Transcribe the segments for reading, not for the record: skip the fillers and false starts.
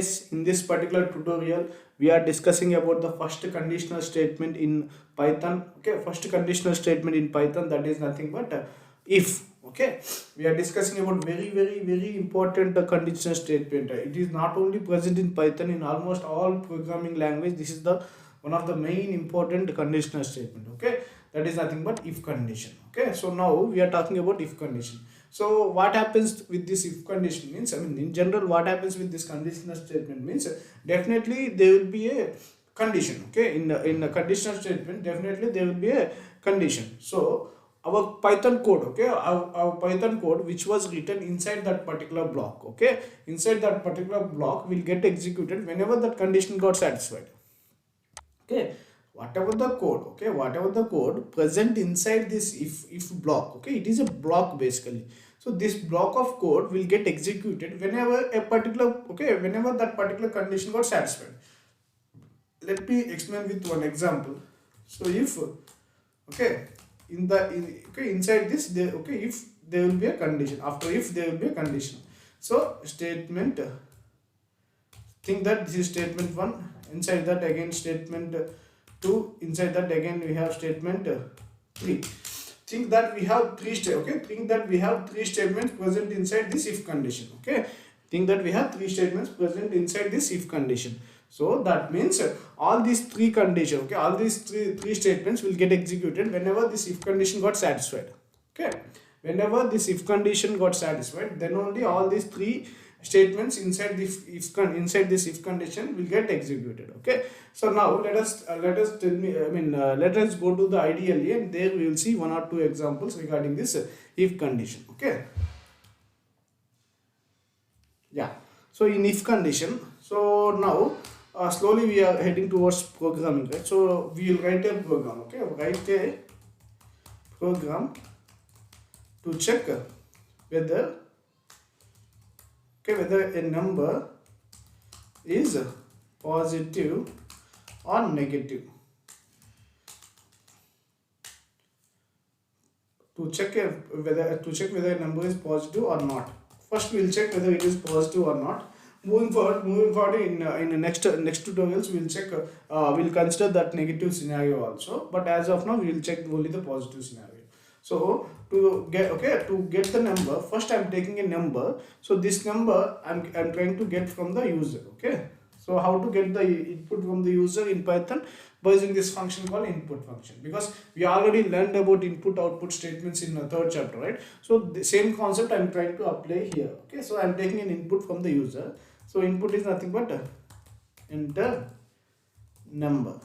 guys, in this particular tutorial we are discussing about the first conditional statement in Python. Okay, first conditional statement in Python, that is nothing but if. Okay, we are discussing about very important conditional statement. It is not only present in Python, in almost all programming language this is the one of the main important conditional statement. Okay, that is nothing but if condition. Okay, so now we are talking about if condition. So what happens with this if condition means, I mean in general what happens with this conditional statement means, definitely there will be a condition. Okay, in a conditional statement definitely there will be a condition. So our Python code, okay, our Python code which was written inside that particular block, okay, inside that particular block will get executed whenever that condition got satisfied. Okay, whatever the code, okay, whatever the code present inside this if block, okay, it is a block basically. So this block of code will get executed whenever a particular, okay, whenever that particular condition got satisfied. Let me explain with one example. So if, okay, okay, inside this there, okay, if there will be a condition, after if there will be a condition. So statement, think that this is statement 1, inside that again statement 2, inside that again we have statement 3. Think that we have think that we have three statements present inside this if condition. Okay, think that we have three statements present inside this if condition. So that means all these three conditions, okay, all these three statements will get executed whenever this if condition got satisfied. Okay, whenever this if condition got satisfied, then only all these three statements inside this if condition will get executed. Okay, so now let us let us go to the IDLE, and there we will see one or two examples regarding this if condition. Okay, yeah, so in if condition, so now slowly we are heading towards programming, right? So we will write a program. Okay, write a program to check whether, okay, whether a number is positive or negative. To check whether a number is positive or not. First we will check whether it is positive or not. Moving forward in the next tutorials we will check, we will consider that negative scenario also, but as of now we will check only the positive scenario. So to get the number, first I am taking a number. So this number I'm trying to get from the user. Okay, so how to get the input from the user in Python? By using this function called input function, because we already learned about input output statements in the third chapter, right? So the same concept I am trying to apply here. Okay, so I am taking an input from the user. So input is nothing but enter number,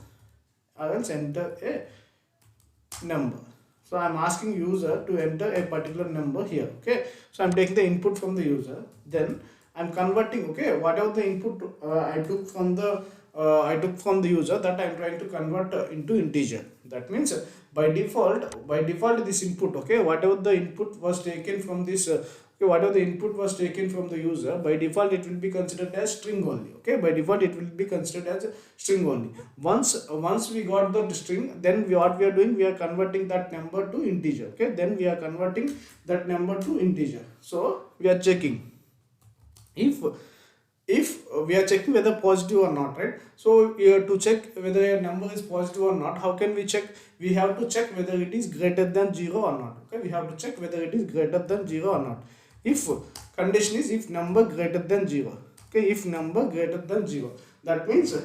or else enter a number. So I am asking user to enter a particular number here. Okay, so I am taking the input from the user, then I am converting, okay, whatever the input I took from the user, that I am trying to convert into integer. That means by default this input, okay, whatever the input was taken from this okay, whatever the input was taken from the user, by default it will be considered as string only. Okay, by default it will be considered as string only. Once we got the string, then what we are doing, we are converting that number to integer. Okay, then we are converting that number to integer. So we are checking if we are checking whether positive or not, right? So to check whether a number is positive or not, how can we check? We have to check whether it is greater than 0 or not. Okay, we have to check whether it is greater than 0 or not. If condition is if number greater than 0. Okay, if number greater than 0, that means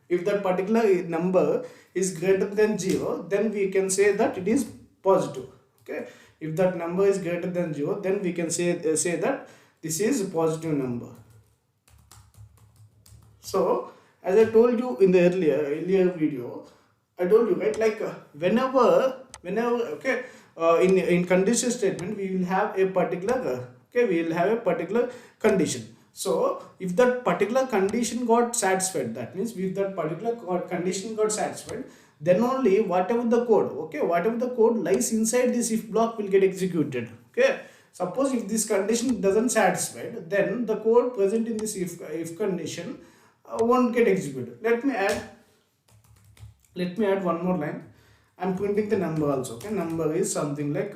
if that particular number is greater than 0, then we can say that it is positive. Okay, if that number is greater than 0, then we can say that this is a positive number. So as I told you in the earlier video, I told you, right, like whenever okay, in condition statement we will have a particular okay, we will have a particular condition. So if that particular condition got satisfied, that means if that particular condition got satisfied, then only whatever the code, okay, whatever the code lies inside this if block will get executed. Okay, suppose if this condition doesn't satisfy, then the code present in this if condition won't get executed. Let me add one more line. I'm printing the number also. Okay, number is something like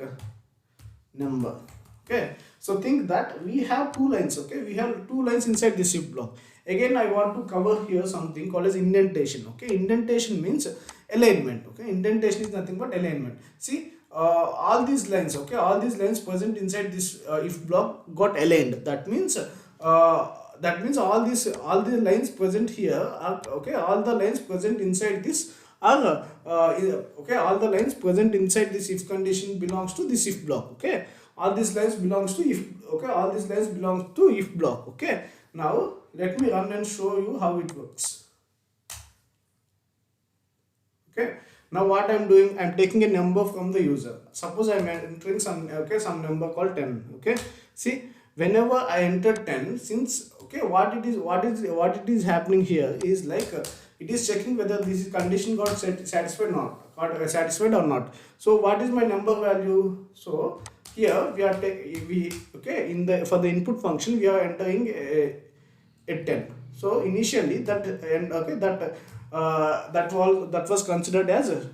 number. Okay, So think that we have two lines, okay, we have two lines inside this if block. Again I want to cover here something called as indentation, okay. Indentation means alignment, okay. Indentation is nothing but alignment. See, all these lines, okay, all these lines present inside this if block got aligned. That means all the lines present here are, okay, all the lines present inside this are okay, all the lines present inside this if condition belongs to this if block, okay. All these lines belongs to if, okay, all these lines belong to if block, okay. Now let me run and show you how it works, okay. Now what I'm doing, I'm taking a number from the user. Suppose I'm entering some, okay, some number called 10, okay. See, whenever I enter 10, since, okay, what it is happening here is like it is checking whether this condition got satisfied or not, satisfied or not. So what is my number value? So here we are okay, in the, for the input function we are entering a 10. So initially that, and okay, that was considered as a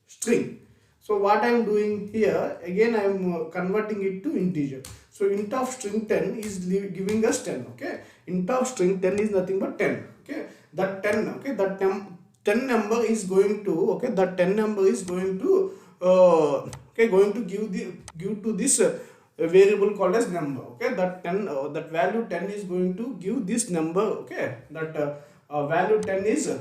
string. So what I am doing here, again I am converting it to integer. So int of string 10 is giving us 10, okay. Int of string 10 is nothing but 10, okay. That 10, okay, that 10 number is going to, okay, that 10 number is going to okay, going to give to this a variable called as number, okay. That 10 that value 10 is going to give this number, okay. That value 10 is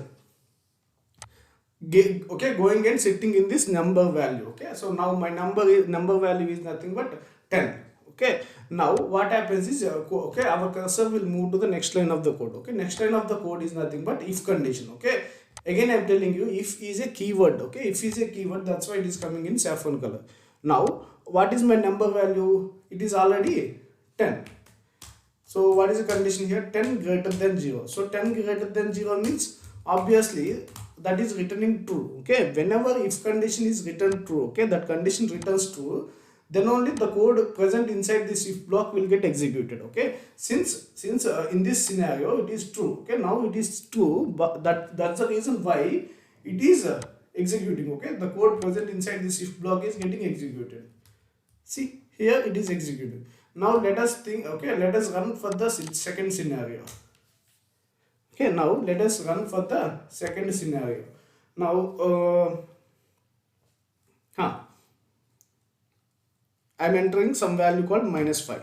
okay, going and sitting in this number value, okay. So now my number value is nothing but 10, okay. Now what happens is okay, our cursor will move to the next line of the code, okay. Next line of the code is nothing but if condition, okay. Again I'm telling you, if is a keyword, okay. If is a keyword, that's why it is coming in saffron color. Now what is my number value? It is already 10. So what is the condition here? 10 greater than 0. So 10 greater than 0 means obviously that is returning true, okay. Whenever if condition is written true, okay, that condition returns true, then only the code present inside this if block will get executed, okay. Since in this scenario it is true, okay, now it is true, but that's the reason why it is executing, okay. The code present inside this if block is getting executed. See, here it is executed. Now let us think, okay, let us run for the second scenario. Okay, now let us run for the second scenario. Now I'm entering some value called -5.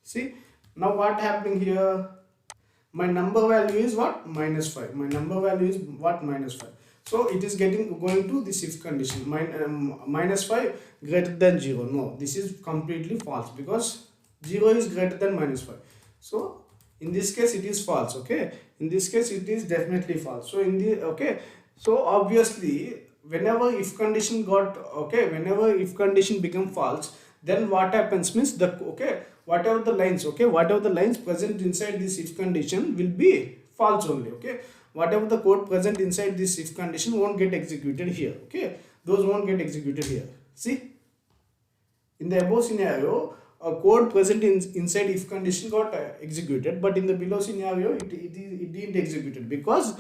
See, now what happening here? My number value is what? -5. My number value is what? -5. So it is going to this if condition. -5 greater than 0. No, this is completely false because 0 is greater than -5. So in this case it is false, okay. In this case it is definitely false. So in the, okay, so obviously whenever if condition whenever if condition become false, then what happens means the, okay, whatever the lines present inside this if condition will be false only, okay. Whatever the code present inside this if condition won't get executed here, okay. Those won't get executed here. See, in the above scenario a code present inside if condition got executed, but in the below scenario it didn't executed because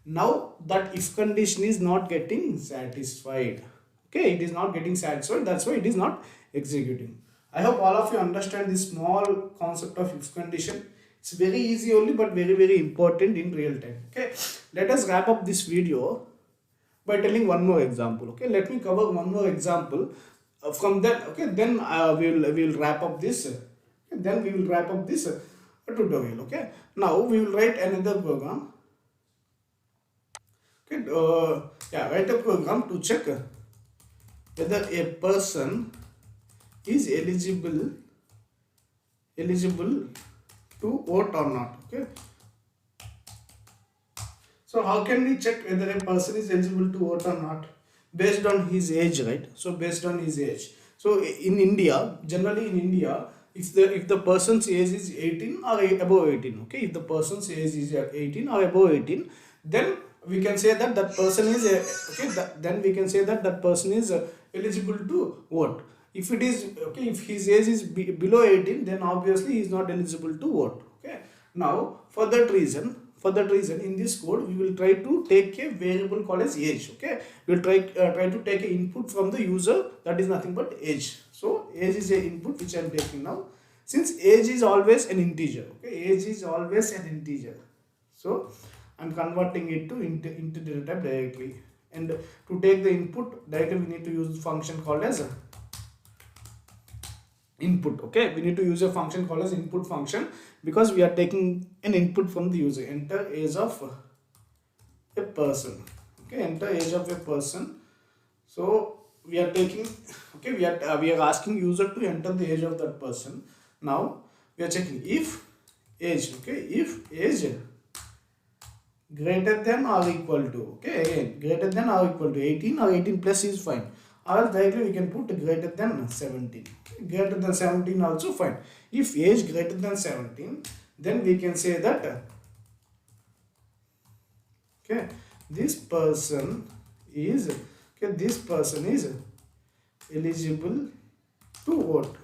now that if condition is not getting satisfied, okay. It is not getting satisfied, that's why it is not executing. I hope all of you understand this small concept of if condition. It's very easy only, but very important in real time, okay. Let us wrap up this video by telling one more example, okay. Let me cover one more example from that, okay. Then we'll wrap up this, okay? Then we will wrap up this tutorial, okay. Now we will write another program, okay. Write a program to check whether a person is eligible to vote or not, okay. So how can we check whether a person is eligible to vote or not? Based on his age, right? So based on his age. So in India, generally in India, if the person's age is 18 or above 18, okay, if the person's age is 18 or above 18, then we can say that that person is then we can say that that person is eligible to vote. If it is, okay, if his age is below 18, then obviously he is not eligible to vote, okay. Now for that reason in this code we will try to take a variable called as age, okay. We will try to take an input from the user, that is nothing but age. So age is a input which I am taking now. since age is always an integer, okay, age is always an integer, so I'm converting it to integer type directly. And to take the input directly, we need to use a function called as input. Okay, we need to use a function called as input function, because we are taking an input from the user. Enter age of a person. Okay, enter age of a person. So we are taking, okay, we are asking user to enter the age of that person. Now we are checking if age, okay, if age greater than or equal to, okay, again greater than or equal to 18 or 18 plus is fine, or directly we can put greater than 17. Greater than 17 also fine. If age greater than 17, then we can say that, okay, this person is, okay, this person is eligible to vote.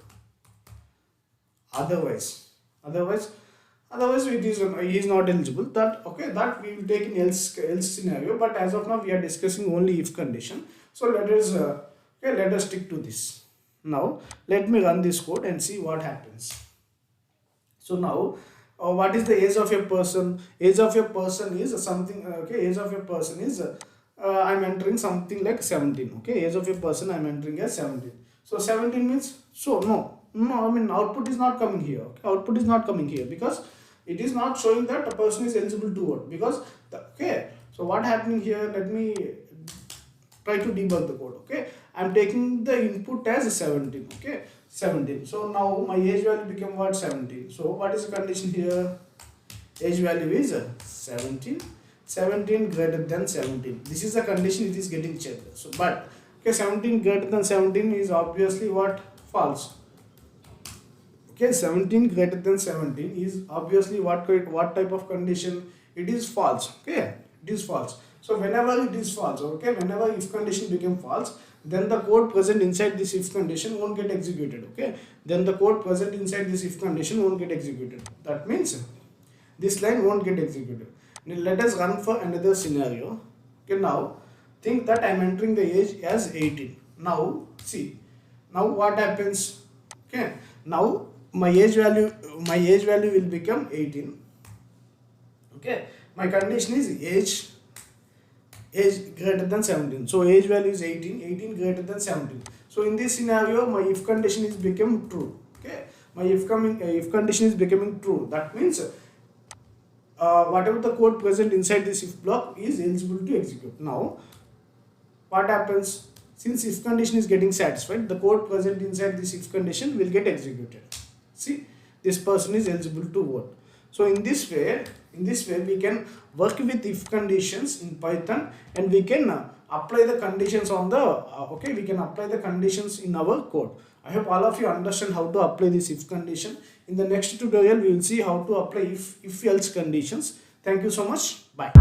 Otherwise it is, he is not eligible. That, okay, that we will take in else scenario, but as of now we are discussing only if condition. So let us okay, let us stick to this. Now let me run this code and see what happens. So now what is the age of a person? Age of a person is something, okay, age of a person is I'm entering something like 17. Okay, age of a person I'm entering as 17. So 17 means, so no, I mean output is not coming here. Okay? Output is not coming here because it is not showing that a person is eligible to vote, because okay, so what happening here, let me try to debug the code. Okay, I'm taking the input as 17. Okay, 17. So now my age value become what, 17. So what is the condition here? Age value is 17. 17 greater than 17. This is the condition, it is getting checked. So but okay, 17 greater than 17 is obviously what, false. Okay, 17 greater than 17 is obviously what type of condition? It is false. Okay, it is false. So whenever it is false, okay, whenever if condition become false, then the code present inside this if condition won't get executed. Okay, then the code present inside this if condition won't get executed. That means this line won't get executed. Now let us run for another scenario. Okay, now think that I am entering the age as 18. Now see, now what happens? Okay, now my age value will become 18. Okay, my condition is age greater than 17. So age value is 18, 18 greater than 17. So in this scenario my if condition is become true. Okay, my if condition is becoming true. That means whatever the code present inside this if block is eligible to execute. Now what happens? Since if condition is getting satisfied, the code present inside this if condition will get executed. See, this person is eligible to vote. So in this way we can work with if conditions in Python, and we can apply the conditions on the okay, we can apply the conditions in our code. I hope all of you understand how to apply this if condition. In the next tutorial we will see how to apply if else conditions. Thank you so much. Bye.